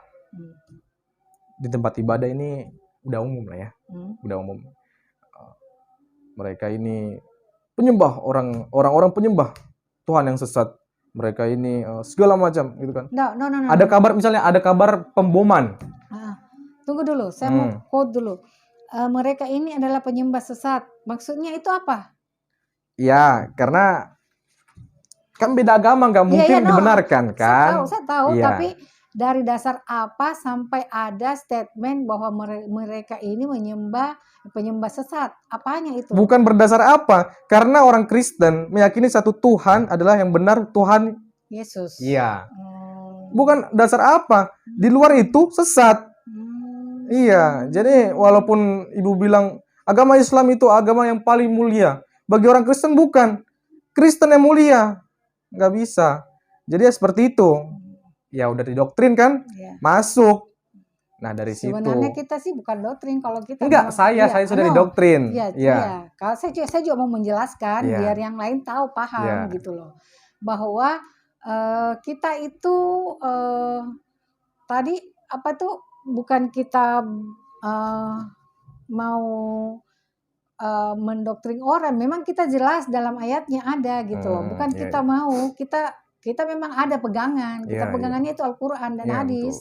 Speaker 1: Di tempat ibadah ini udah umum lah ya. Udah umum. Mereka ini penyembah orang-orang penyembah Tuhan yang sesat. Mereka ini segala macam gitu kan.
Speaker 3: No.
Speaker 1: Ada kabar misalnya ada kabar pemboman.
Speaker 3: Tunggu dulu, saya mau quote dulu. Mereka ini adalah penyembah sesat. Maksudnya itu apa?
Speaker 1: Ya, karena kan beda agama nggak mungkin dibenarkan kan.
Speaker 3: Saya tahu, tapi dari dasar apa sampai ada statement bahwa mereka ini penyembah sesat? Apanya itu?
Speaker 1: Bukan berdasar apa? Karena orang Kristen meyakini satu Tuhan adalah yang benar, Tuhan
Speaker 3: Yesus.
Speaker 1: Iya. Bukan dasar apa? Di luar itu sesat. Iya. Jadi walaupun ibu bilang agama Islam itu agama yang paling mulia, bagi orang Kristen bukan. Kristen yang mulia. Nggak bisa. Jadi seperti itu. Ya udah didoktrin kan, masuk. Nah dari
Speaker 3: Sebenarnya
Speaker 1: situ.
Speaker 3: kita sih bukan doktrin kalau kita.
Speaker 1: Enggak, saya sudah didoktrin.
Speaker 3: Iya. Kalau saya juga mau menjelaskan biar yang lain tahu paham gitu loh, bahwa kita itu tadi apa tuh bukan kita mau mendoktrin orang. Memang kita jelas dalam ayatnya ada gitu loh. Bukan kita mau kita memang ada pegangan. Kita pegangannya itu Al-Quran dan hadis.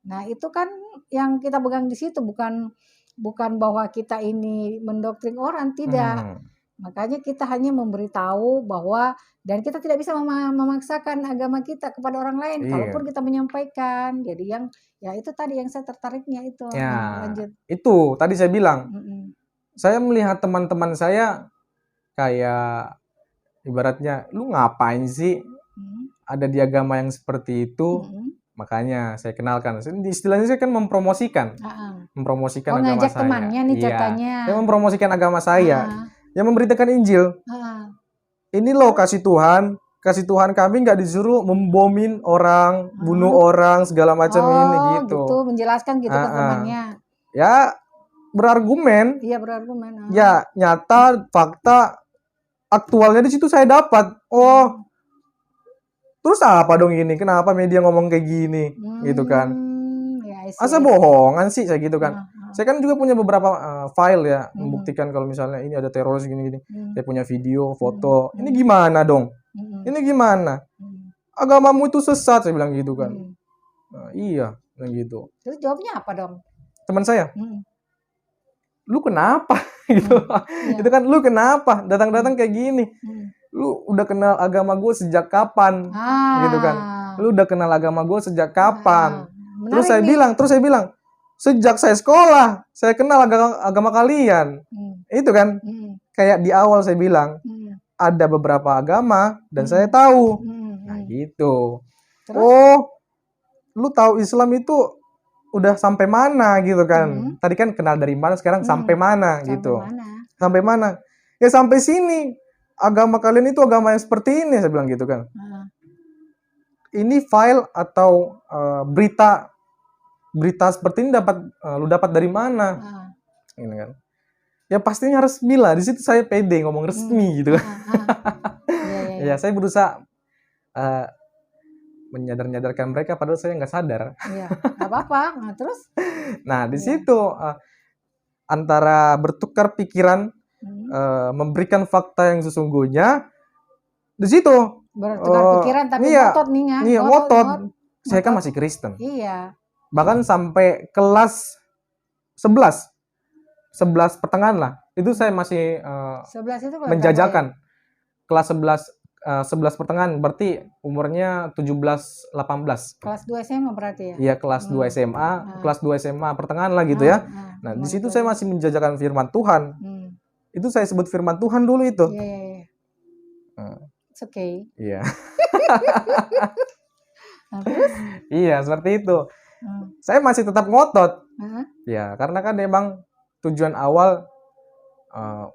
Speaker 3: Nah itu kan yang kita pegang di situ bukan bahwa kita ini mendoktrin orang, tidak. Makanya kita hanya memberitahu bahwa dan kita tidak bisa memaksakan agama kita kepada orang lain. Kalaupun kita menyampaikan, jadi yang itu tadi yang saya tertariknya itu. Lanjut.
Speaker 1: Itu tadi saya bilang. Saya melihat teman-teman saya kayak ibaratnya lu ngapain sih? Ada di agama yang seperti itu, makanya saya kenalkan. Istilahnya saya kan mempromosikan agama
Speaker 3: ngajak
Speaker 1: saya.
Speaker 3: Temannya nih ceritanya.
Speaker 1: Saya mempromosikan agama saya, yang memberitakan Injil. Ini loh kasih Tuhan kami nggak disuruh membomin orang, bunuh orang segala macam ini gitu.
Speaker 3: Menjelaskan gitu ke temannya.
Speaker 1: Ya berargumen.
Speaker 3: Iya berargumen.
Speaker 1: Ya nyata fakta aktualnya di situ saya dapat. Terus apa dong ini? Kenapa media ngomong kayak gini? Gitu kan. Asa bohongan sih saya gitu kan. Saya kan juga punya beberapa file ya membuktikan kalau misalnya ini ada teroris gini-gini. Saya punya video, foto. Ini gimana dong? Ini gimana? Agamamu itu sesat saya bilang gitu kan. Iya, bilang gitu.
Speaker 3: Terus jawabnya apa dong?
Speaker 1: Teman saya. Lu kenapa? Gitu. Itu kan lu kenapa? Datang-datang kayak gini. Lu udah kenal agama gue sejak kapan? Gitu kan. Lu udah kenal agama gue sejak kapan? Terus saya bilang, sejak saya sekolah, saya kenal agama kalian. Itu kan. Kayak di awal saya bilang, ada beberapa agama dan saya tahu. Nah gitu. Terus? Lu tahu Islam itu udah sampai mana gitu kan. Tadi kan kenal dari mana, sekarang sampai mana gitu. Sampai mana? Ya sampai sini. Agama kalian itu agama yang seperti ini, saya bilang gitu kan. Ini file atau berita seperti ini lu dapat dari mana? Ini kan. Ya pastinya resmi lah. Di situ saya pede ngomong resmi gitu kan. Ya saya berusaha menyadar-nyadarkan mereka, padahal saya nggak sadar.
Speaker 3: Iya, nggak apa-apa. Nah, terus?
Speaker 1: Nah, di situ antara bertukar pikiran, memberikan fakta yang sesungguhnya, di situ
Speaker 3: bertukar pikiran tapi ngotot nih ya.
Speaker 1: Iya, ngotot. Saya kan masih Kristen.
Speaker 3: Iya.
Speaker 1: Bahkan sampai kelas 11 pertengahan lah. Itu saya masih
Speaker 3: 11 itu
Speaker 1: menjajakan. Kelas 11 pertengahan, berarti umurnya 17-18.
Speaker 3: Kelas 2 SMA berarti ya?
Speaker 1: Iya, kelas 2 SMA, kelas 2 SMA pertengahan lah gitu ya. Nah, di situ saya masih menjajakan firman Tuhan. Itu saya sebut firman Tuhan dulu itu.
Speaker 3: Iya. It's okay.
Speaker 1: Iya.
Speaker 3: Nah, terus?
Speaker 1: Iya, seperti itu. Saya masih tetap ngotot. Ya, karena kan memang tujuan awal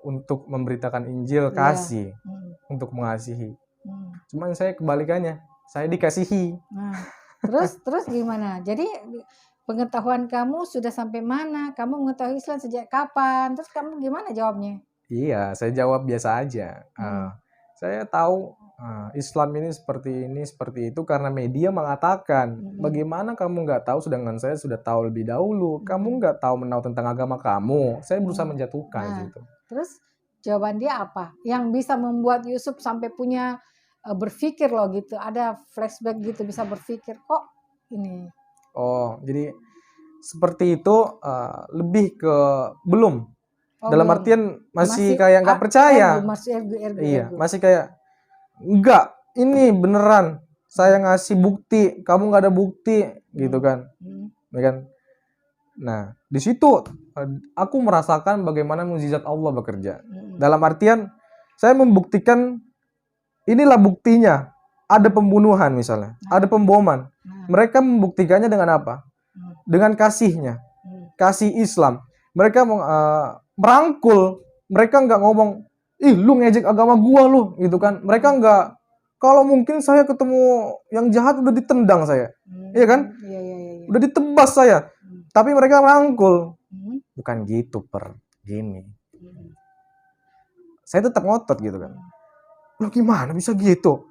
Speaker 1: untuk memberitakan Injil kasih, untuk mengasihi. Cuman saya kebalikannya, saya dikasihi.
Speaker 3: Terus gimana? Jadi pengetahuan kamu sudah sampai mana? Kamu mengetahui Islam sejak kapan? Terus kamu gimana jawabnya?
Speaker 1: Iya, saya jawab biasa aja. Saya tahu Islam ini, seperti itu karena media mengatakan. Bagaimana kamu nggak tahu sedangkan saya sudah tahu lebih dahulu? Kamu nggak tahu tentang agama kamu. Saya berusaha menjatuhkan gitu.
Speaker 3: Terus jawaban dia apa? Yang bisa membuat Yusuf sampai punya berpikir loh gitu. Ada flashback gitu, bisa berpikir kok ini.
Speaker 1: Oh, jadi seperti itu lebih ke belum. Dalam artian masih kayak nggak percaya. Iya, masih kayak enggak, ini beneran. Saya ngasih bukti, kamu nggak ada bukti, gitu kan? Ya kan? Nah, di situ aku merasakan bagaimana mukjizat Allah bekerja. Dalam artian, saya membuktikan inilah buktinya. Ada pembunuhan misalnya, ada pemboman. Mereka membuktikannya dengan apa? Dengan kasihnya, kasih Islam. Mereka merangkul, mereka nggak ngomong, ih lu ngejek agama gua lu, gitu kan. Mereka nggak, kalau mungkin saya ketemu yang jahat udah ditendang saya, iya kan? Iya. Udah ditebas saya, tapi mereka merangkul. Bukan gitu gini. Saya tetap ngotot gitu kan. Lu gimana bisa gitu?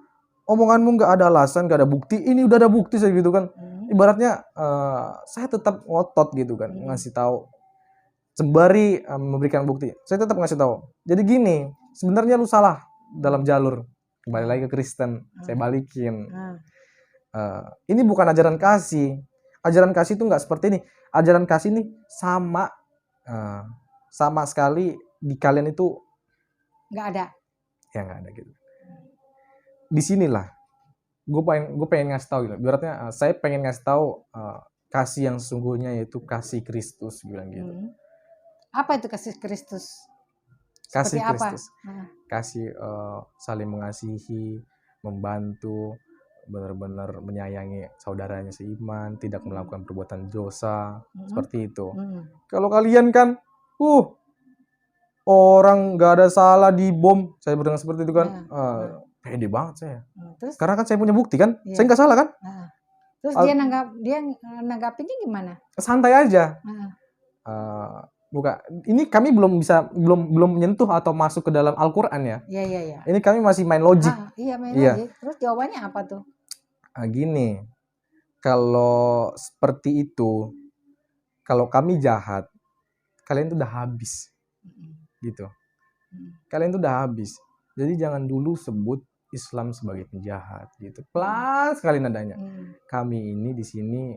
Speaker 1: Omonganmu nggak ada alasan, nggak ada bukti. Ini udah ada bukti saya gitu kan. Ibaratnya saya tetap ngotot gitu kan, ngasih tahu. Sembari memberikan bukti, saya tetap ngasih tahu. Jadi gini, sebenarnya lu salah dalam jalur. Kembali lagi ke Kristen, saya balikin. Ini bukan ajaran kasih. Ajaran kasih itu nggak seperti ini. Ajaran kasih ini sama sekali di kalian itu
Speaker 3: nggak ada.
Speaker 1: Ya nggak ada gitu. Disinilah gue pengen ngasih tahu gitu. Ibaratnya saya pengen ngasih tahu kasih yang sesungguhnya, yaitu kasih Kristus, bilang gitu.
Speaker 3: Apa itu kasih Kristus?
Speaker 1: Kasih
Speaker 3: Seperti
Speaker 1: Kristus,
Speaker 3: apa?
Speaker 1: kasih saling mengasihi, membantu, benar-benar menyayangi saudaranya seiman, tidak melakukan perbuatan dosa, seperti itu. Kalau kalian kan, orang nggak ada salah dibom, saya berdengar seperti itu kan, pede banget saya. Terus? Karena kan saya punya bukti kan, saya nggak salah kan.
Speaker 3: Terus dia nanggapinnya gimana?
Speaker 1: Santai aja. Bukan, ini kami belum menyentuh atau masuk ke dalam Al-Quran ya.
Speaker 3: Iya.
Speaker 1: Ini kami masih main logik.
Speaker 3: Iya, main logik. Terus jawabannya apa tuh?
Speaker 1: Gini, kalau seperti itu, kalau kami jahat, kalian tuh udah habis, gitu. Kalian tuh udah habis. Jadi jangan dulu sebut Islam sebagai penjahat, gitu. Pelan sekali nadanya. Kami ini di sini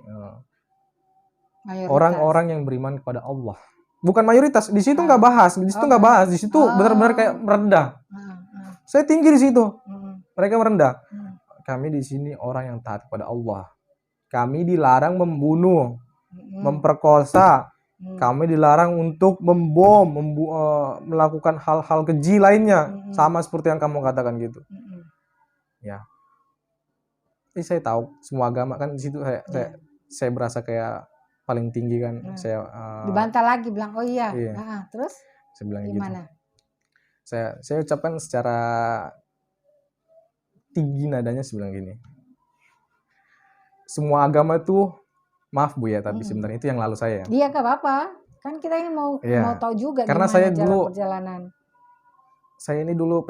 Speaker 1: orang-orang yang beriman kepada Allah. Bukan mayoritas, di situ nggak bahas, di situ benar-benar kayak merendah. Saya tinggi di situ, mereka merendah. Kami di sini orang yang taat kepada Allah. Kami dilarang membunuh, memperkosa. Kami dilarang untuk membom, melakukan hal-hal keji lainnya, sama seperti yang kamu katakan gitu. Ya, ini saya tahu semua agama kan di situ saya berasa kayak paling tinggi kan. Saya
Speaker 3: dibantah lagi bilang, oh iya.
Speaker 1: Iya.
Speaker 3: Terus
Speaker 1: saya bilang
Speaker 3: gimana?
Speaker 1: Gitu. Saya ucapkan secara tinggi nadanya, saya bilang gini. Semua agama itu, maaf Bu ya, tapi sebenarnya itu yang lalu saya.
Speaker 3: Iya, gak apa-apa. Kan kita ini mau tahu juga
Speaker 1: karena
Speaker 3: gimana
Speaker 1: saya
Speaker 3: jalan
Speaker 1: dulu,
Speaker 3: perjalanan.
Speaker 1: Saya ini dulu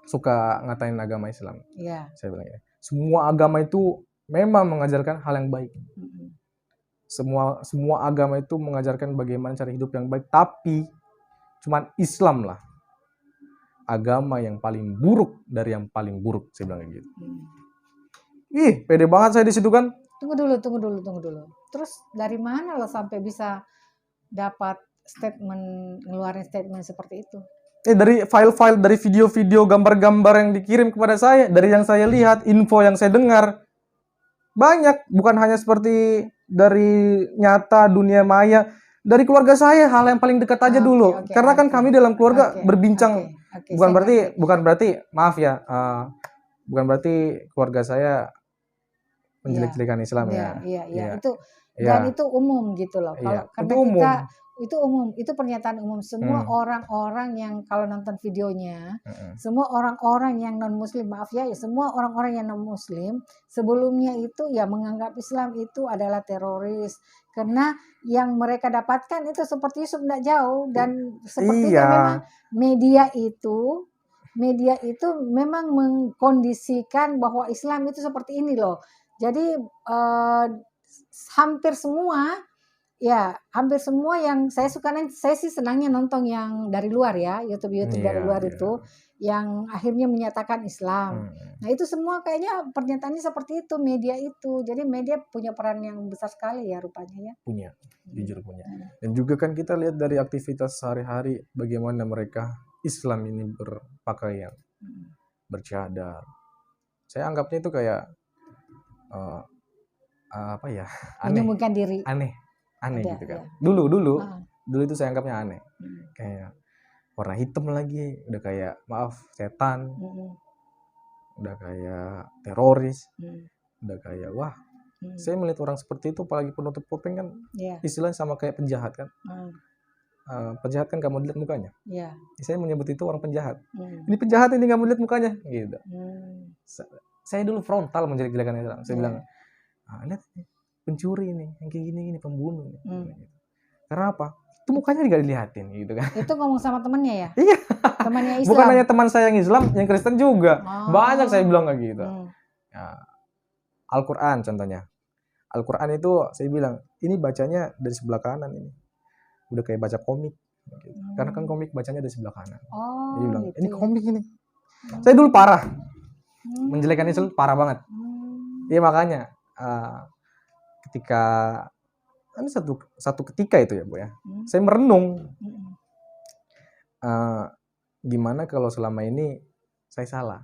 Speaker 1: suka ngatain agama Islam.
Speaker 3: Iya.
Speaker 1: Saya bilang ya, semua agama itu memang mengajarkan hal yang baik. Semua agama itu mengajarkan bagaimana cara hidup yang baik, tapi cuman Islam lah agama yang paling buruk dari yang paling buruk, saya bilang kayak gitu. Ih, pede banget saya di situ kan.
Speaker 3: Tunggu dulu. Terus dari mana lo sampai bisa dapat ngeluarin statement seperti itu?
Speaker 1: Dari file-file, dari video-video, gambar-gambar yang dikirim kepada saya, dari yang saya lihat, info yang saya dengar, banyak. Bukan hanya seperti dari nyata dunia maya, dari keluarga saya, hal yang paling dekat aja dulu. Karena kan kami dalam keluarga berbincang. Bukan berarti maaf ya, bukan berarti keluarga saya menjelek-jelekan Islam ya.
Speaker 3: Iya. Dan itu umum gitu loh. Kalau karena
Speaker 1: itu umum.
Speaker 3: Itu umum, itu pernyataan umum. Semua orang-orang yang kalau nonton videonya, semua orang-orang yang non muslim, maaf ya, semua orang-orang yang non muslim sebelumnya itu ya menganggap Islam itu adalah teroris. Karena yang mereka dapatkan itu seperti Yusuf tidak jauh, dan sepertinya memang media itu memang mengkondisikan bahwa Islam itu seperti ini loh. Jadi hampir semua yang saya suka, saya sih senangnya nonton yang dari luar ya, YouTube dari luar itu yang akhirnya menyatakan Islam. Nah itu semua kayaknya pernyataannya seperti itu, media itu. Jadi media punya peran yang besar sekali ya rupanya ya.
Speaker 1: Punya, jujur punya. Dan juga kan kita lihat dari aktivitas sehari-hari bagaimana mereka Islam ini berpakaian, bercadar. Saya anggapnya itu kayak apa ya? Aneh.
Speaker 3: Menyembunyikan diri.
Speaker 1: Aneh gitu kan. Dulu itu saya anggapnya aneh. Kayak warna hitam lagi, udah kayak maaf setan. Udah kayak teroris. Udah kayak wah. Saya melihat orang seperti itu apalagi penutup kuping kan istilahnya sama kayak penjahat kan. Penjahat kan gak mau dilihat mukanya. Saya menyebut itu orang penjahat. Ini penjahat ini gak mau dilihat mukanya gitu. Saya dulu frontal menjelek-jelekan Islam. Saya bilang, lihat pencuri ini, yang kayak gini pembunuh nih. Karena apa? Itu mukanya nggak dilihatin gitu kan.
Speaker 3: Itu ngomong sama temennya ya?
Speaker 1: Iya.
Speaker 3: Temannya Islam.
Speaker 1: Bukan hanya teman saya yang Islam, yang Kristen juga. Banyak saya bilang kayak gitu. Al-Quran contohnya. Al-Quran itu saya bilang, ini bacanya dari sebelah kanan ini. Udah kayak baca komik. Gitu. Karena kan komik bacanya dari sebelah kanan. Dia bilang,
Speaker 3: gitu
Speaker 1: ini komik ini. Saya dulu parah. Menjelekan Islam parah banget. Iya makanya ketika ini satu ketika itu ya Bu ya, saya merenung gimana kalau selama ini saya salah.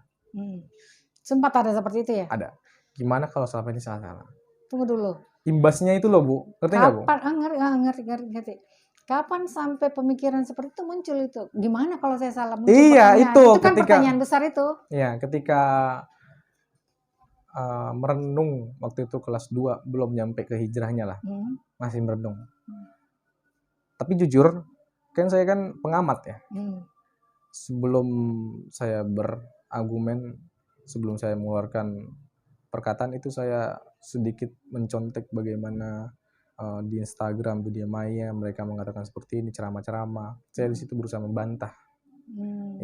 Speaker 3: Sempat ada seperti itu ya?
Speaker 1: Ada. Gimana kalau selama ini saya salah?
Speaker 3: Tunggu dulu.
Speaker 1: Imbasnya itu loh Bu, ngerti nggak Bu?
Speaker 3: Ngerti. Kapan sampai pemikiran seperti itu muncul itu? Gimana kalau saya salah?
Speaker 1: Iya itu
Speaker 3: kan pertanyaan besar itu.
Speaker 1: Iya ketika merenung waktu itu kelas 2 belum nyampe ke hijrahnya lah, masih merenung. Tapi jujur kan saya kan pengamat ya. Sebelum saya berargumen, sebelum saya mengeluarkan perkataan itu saya sedikit mencontek bagaimana di Instagram dunia maya mereka mengatakan seperti ini, ceramah-ceramah. Saya di situ berusaha membantah.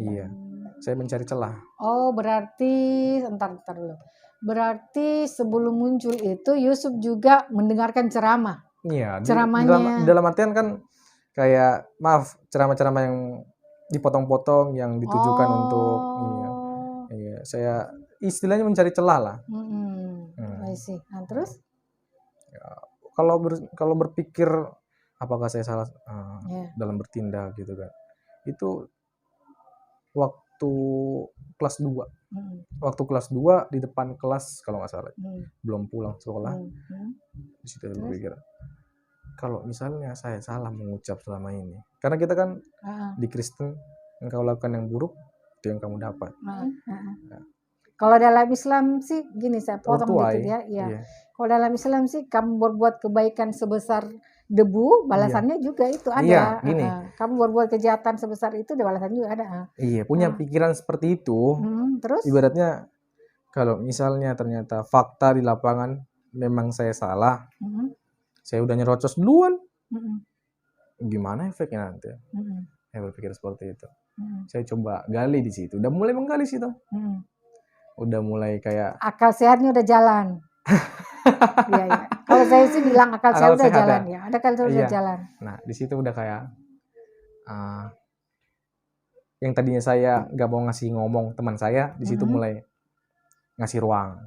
Speaker 1: Iya, saya mencari celah.
Speaker 3: Oh berarti entar dulu. Berarti sebelum muncul itu Yusuf juga mendengarkan ceramah.
Speaker 1: Iya,
Speaker 3: ceramahnya
Speaker 1: dalam artian kan kayak maaf ceramah-ceramah yang dipotong-potong yang ditujukan untuk iya saya istilahnya mencari celah lah.
Speaker 3: I see. Nah, terus
Speaker 1: ya, kalau berpikir apakah saya salah dalam bertindak gitu kan, itu waktu kelas 2 waktu kelas 2 di depan kelas kalau nggak salah belum pulang sekolah di situ saya berpikir kalau misalnya saya salah mengucap selama ini karena kita kan di Kristen yang kau lakukan yang buruk itu yang kamu dapat.
Speaker 3: Kalau dalam Islam sih gini, saya potong
Speaker 1: tuai.
Speaker 3: dikit ya. Iya.
Speaker 1: Iya.
Speaker 3: Kalau dalam Islam sih kamu berbuat kebaikan sebesar debu, balasannya juga itu ada.
Speaker 1: Iya, gini.
Speaker 3: Kamu berbuat kejahatan sebesar itu, balasannya juga ada.
Speaker 1: Iya, punya pikiran seperti itu.
Speaker 3: Terus?
Speaker 1: Ibaratnya kalau misalnya ternyata fakta di lapangan memang saya salah, saya udah nyerocos duluan, gimana efeknya nanti? Saya berpikir seperti itu. Saya coba gali di situ, udah mulai menggali situ. Udah mulai kayak
Speaker 3: akal sehatnya udah jalan. Iya, iya. Kalau saya sih bilang akal sehat udah jalan ya. Ada akal sehat udah jalan.
Speaker 1: Nah, di situ udah kayak yang tadinya saya nggak mau ngasih ngomong teman saya, di situ mulai ngasih ruang,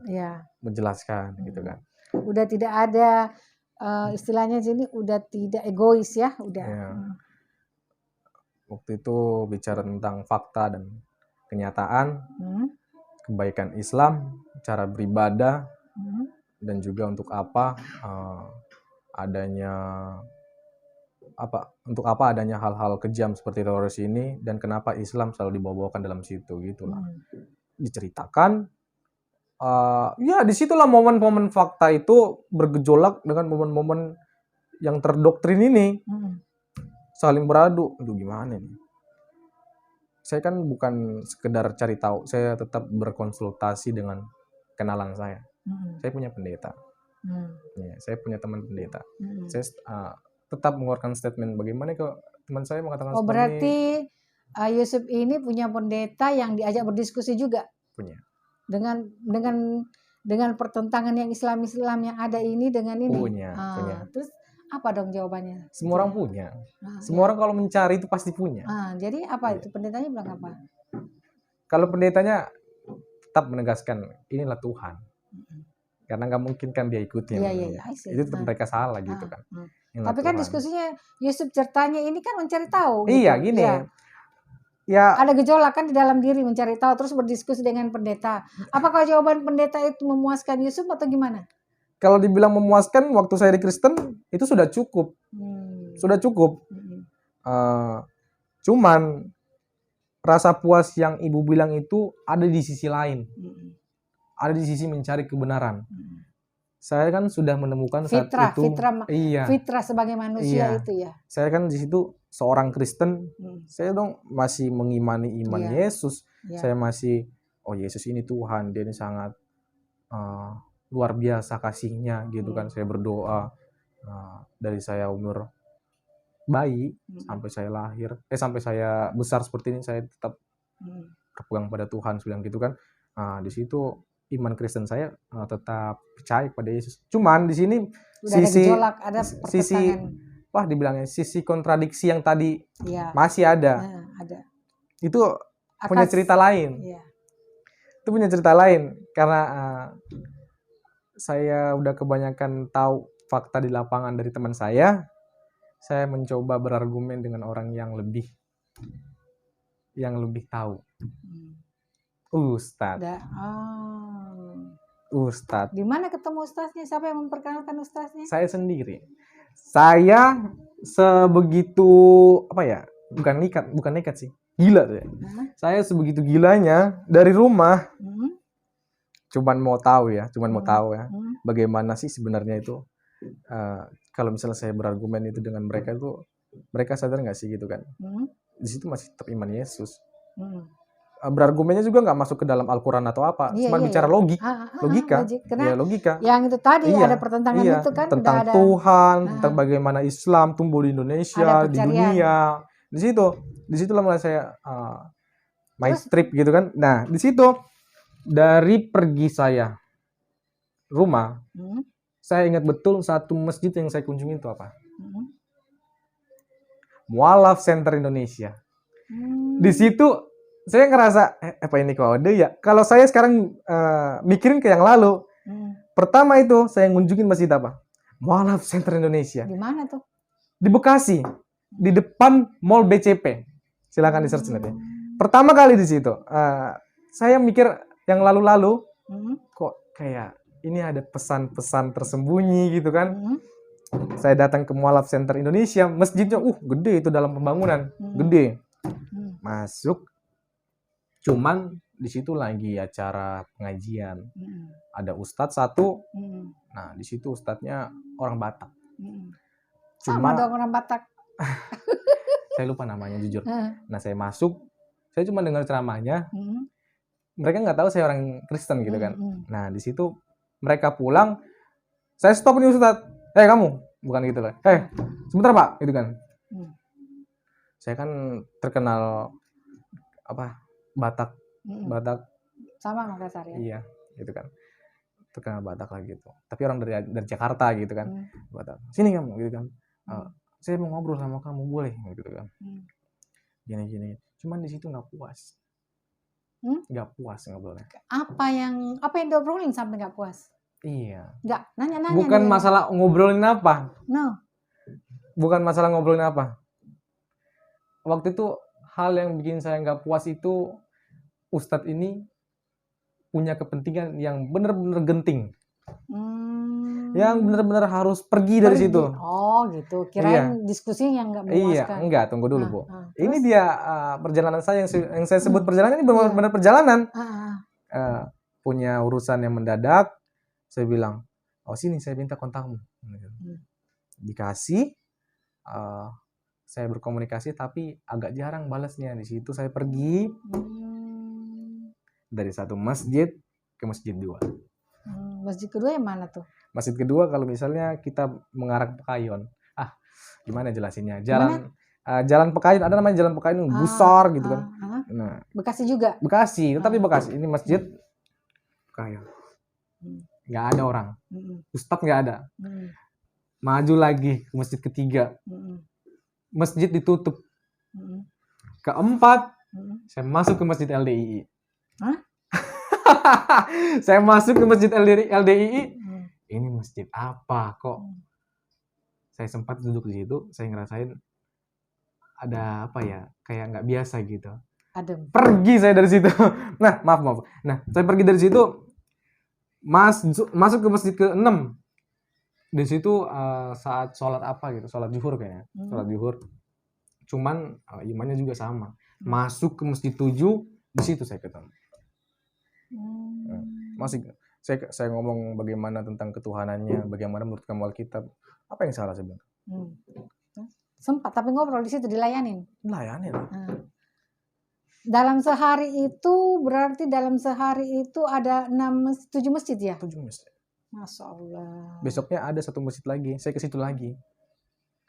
Speaker 1: menjelaskan gitu kan.
Speaker 3: Udah tidak ada istilahnya sini udah tidak egois ya, udah.
Speaker 1: Waktu itu bicara tentang fakta dan kenyataan, kebaikan Islam, cara beribadah, dan juga untuk apa adanya hal-hal kejam seperti teroris ini, dan kenapa Islam selalu dibawa-bawakan dalam situ gitulah. Diceritakan, ya disitulah momen-momen fakta itu bergejolak dengan momen-momen yang terdoktrin ini. Saling beradu, aduh gimana nih? Saya kan bukan sekedar cari tahu, saya tetap berkonsultasi dengan kenalan saya. Saya punya pendeta, ya, saya punya teman pendeta. Saya tetap mengeluarkan statement bagaimana kalau teman saya mengatakan seperti
Speaker 3: berarti Yusuf ini punya pendeta yang diajak berdiskusi juga?
Speaker 1: Punya.
Speaker 3: Dengan pertentangan yang Islam yang ada ini dengan ini?
Speaker 1: Punya.
Speaker 3: Terus apa dong jawabannya?
Speaker 1: Semua orang punya. Semua orang kalau mencari itu pasti punya.
Speaker 3: Jadi apa itu? Pendetanya bilang apa?
Speaker 1: Kalau pendetanya tetap menegaskan inilah Tuhan. Karena nggak mungkin kan dia ikutin. Itu tetap mereka salah gitu kan.
Speaker 3: Tapi kan diskusinya Yusuf ceritanya ini kan mencari tahu.
Speaker 1: Iya
Speaker 3: gitu.
Speaker 1: gini. Ya.
Speaker 3: Ada gejolak kan di dalam diri mencari tahu terus berdiskusi dengan pendeta. Apakah jawaban pendeta itu memuaskan Yusuf atau gimana?
Speaker 1: Kalau dibilang memuaskan waktu saya di Kristen itu sudah cukup, sudah cukup. Cuman rasa puas yang ibu bilang itu ada di sisi lain, ada di sisi mencari kebenaran. Saya kan sudah menemukan
Speaker 3: fitrah,
Speaker 1: saat itu,
Speaker 3: fitrah sebagai manusia itu ya.
Speaker 1: Saya kan di situ seorang Kristen, saya dong masih mengimani iman Yesus, saya masih Yesus ini Tuhan, dia ini sangat luar biasa kasihnya gitu kan. Saya berdoa dari saya umur bayi sampai saya lahir, sampai saya besar seperti ini saya tetap berpegang pada Tuhan, bilang gitu kan. Di situ iman Kristen saya tetap percaya pada Yesus. Cuman di sini dibilangnya sisi kontradiksi yang tadi masih ada. Itu punya cerita lain. Itu punya cerita lain karena saya udah kebanyakan tahu fakta di lapangan dari teman saya mencoba berargumen dengan orang yang lebih tahu. Ustadz. Ustadz.
Speaker 3: Di mana ketemu ustadznya? Siapa yang memperkenalkan ustadznya?
Speaker 1: Saya sendiri. Saya sebegitu bukan nekat sih. Gila tuh ya. Saya sebegitu gilanya dari rumah. Cuman mau tahu ya, bagaimana sih sebenarnya itu kalau misalnya saya berargumen itu dengan mereka itu, mereka sadar nggak sih gitu kan? Di situ masih tetap iman Yesus. Berargumennya juga nggak masuk ke dalam Al-Quran atau apa, cuma bicara logika. Logika.
Speaker 3: Yang itu tadi ada pertentangan itu kan,
Speaker 1: tentang Tuhan, tentang bagaimana Islam tumbuh di Indonesia, di dunia. Di situlah mulai saya trip gitu kan. Nah, di situ dari pergi saya rumah, saya ingat betul satu masjid yang saya kunjungi itu apa? Mualaf Center Indonesia. Di situ saya ngerasa apa ini kode ya? Kalau saya sekarang mikirin ke yang lalu, pertama itu saya ngunjungin masjid apa? Mualaf Center Indonesia.
Speaker 3: Di mana tuh?
Speaker 1: Di Bekasi, di depan Mall BCP. Silakan di search nanti. Pertama kali di situ, saya mikir yang lalu-lalu, kok kayak ini ada pesan-pesan tersembunyi gitu kan. Saya datang ke Mualaf Center Indonesia, masjidnya gede itu dalam pembangunan, gede. Masuk, cuman di situ lagi acara pengajian. Ada ustadz satu. Nah, di situ ustadznya orang Batak.
Speaker 3: Sama dong orang Batak.
Speaker 1: Saya lupa namanya jujur. Nah, saya masuk, saya cuma dengar ceramahnya. Mereka nggak tahu saya orang Kristen gitu kan. Nah, di situ mereka pulang, saya stop nih ustadz. Kamu, bukan gitu lah. Sebentar Pak, gitu kan. Saya kan terkenal Batak. Batak.
Speaker 3: Sama Makassar ya.
Speaker 1: Iya, gitu kan. Terkenal Batak lah gitu. Tapi orang dari Jakarta gitu kan. Batak. Sini kamu gitu kan. Saya mau ngobrol sama kamu, boleh gitu kan. Gini. Cuman di situ nggak puas. Nggak puas ngobrolnya.
Speaker 3: Apa yang diobrolin sampai nggak puas?
Speaker 1: Iya.
Speaker 3: Nggak nanya.
Speaker 1: Bukan
Speaker 3: dulu.
Speaker 1: masalah ngobrolin apa.
Speaker 3: No.
Speaker 1: Bukan masalah ngobrolin apa. Waktu itu hal yang bikin saya nggak puas itu Ustadz ini punya kepentingan yang benar-benar genting. Yang benar-benar harus pergi dari situ.
Speaker 3: Oh gitu. Kirain diskusi yang nggak memuaskan.
Speaker 1: Iya, enggak, tunggu dulu Bu. Ini dia perjalanan saya yang saya sebut perjalanan ini benar-benar perjalanan. Punya urusan yang mendadak. Saya bilang, sini saya minta kontakmu. Dikasih. Saya berkomunikasi tapi agak jarang balasnya. Di situ saya pergi dari satu masjid ke masjid 2.
Speaker 3: Masjid kedua yang mana tuh?
Speaker 1: Masjid kedua kalau misalnya kita mengarah ke Pekayon. Gimana jelasinnya? Jalan Pekayon, ada namanya Jalan Pekayon yang besar gitu kan. Nah,
Speaker 3: Bekasi juga?
Speaker 1: Bekasi, tetapi Bekasi. Ini masjid Pekayon. Nggak ada orang. Ustadz nggak ada. Maju lagi ke masjid ketiga. Masjid ditutup. Keempat, saya masuk ke masjid LDII. Saya masuk ke masjid LDII. Ini masjid apa kok? Saya sempat duduk di situ, saya ngerasain ada kayak nggak biasa gitu.
Speaker 3: Adem.
Speaker 1: Pergi saya dari situ. Nah, maaf. Nah, saya pergi dari situ, masuk ke masjid ke-6. Di situ saat sholat sholat zuhur kayaknya. Sholat zuhur. Cuman imannya juga sama. Masuk ke masjid 7, di situ saya ketemu. Masih saya ngomong bagaimana tentang ketuhanannya, bagaimana menurut kamu Alkitab, apa yang salah sebenarnya?
Speaker 3: Sempat, tapi ngobrol di situ dilayanin.
Speaker 1: Layanin.
Speaker 3: Dalam sehari itu berarti ada 7 masjid ya?
Speaker 1: 7 masjid.
Speaker 3: Masya Allah.
Speaker 1: Besoknya ada 1 masjid lagi, saya ke situ lagi.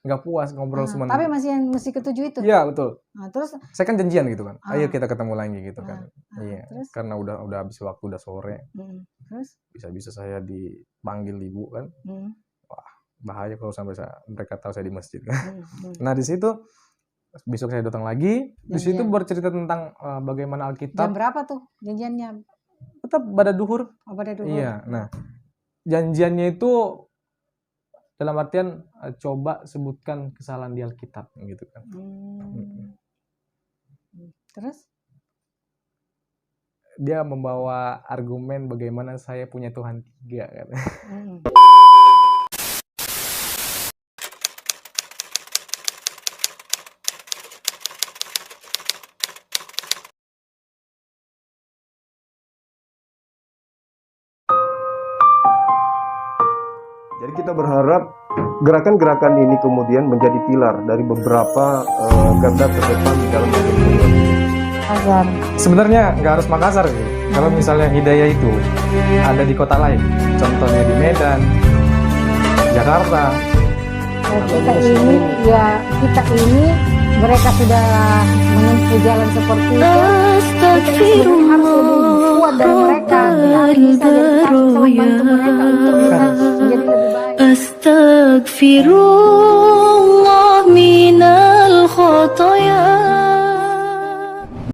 Speaker 1: Nggak puas ngobrol semua.
Speaker 3: Tapi masih yang masjid ke-7 itu?
Speaker 1: Iya, betul.
Speaker 3: Terus?
Speaker 1: Saya kan janjian gitu kan. Ayo kita ketemu lagi gitu kan. Iya.
Speaker 3: Terus?
Speaker 1: Karena udah habis waktu, udah sore.
Speaker 3: Terus?
Speaker 1: Bisa-bisa saya dipanggil ibu kan. Wah, bahaya kalau sampai mereka tahu saya di masjid kan. Nah, di situ besok saya datang lagi. Di situ bercerita tentang bagaimana Alkitab.
Speaker 3: Jam berapa tuh janjiannya?
Speaker 1: Tetap pada duhur.
Speaker 3: Pada duhur.
Speaker 1: Iya. Nah, janjiannya itu dalam artian coba sebutkan kesalahan di Alkitab gitu kan.
Speaker 3: Terus?
Speaker 1: Dia membawa argumen bagaimana saya punya Tuhan 3 kan.
Speaker 5: Jadi kita berharap gerakan-gerakan ini kemudian menjadi pilar dari beberapa garda terdepan di dalam perkembangan.
Speaker 1: Sebenarnya nggak harus Makassar sih. Kalau misalnya hidayah itu ada di kota lain, contohnya di Medan, Jakarta.
Speaker 3: Kita ini mereka sudah menempuh jalan seperti itu. Kita harus lebih kuat dari mereka. Kita bisa membantu mereka untuk menjadi lebih baik.
Speaker 4: Astaghfirullah minal khotoya.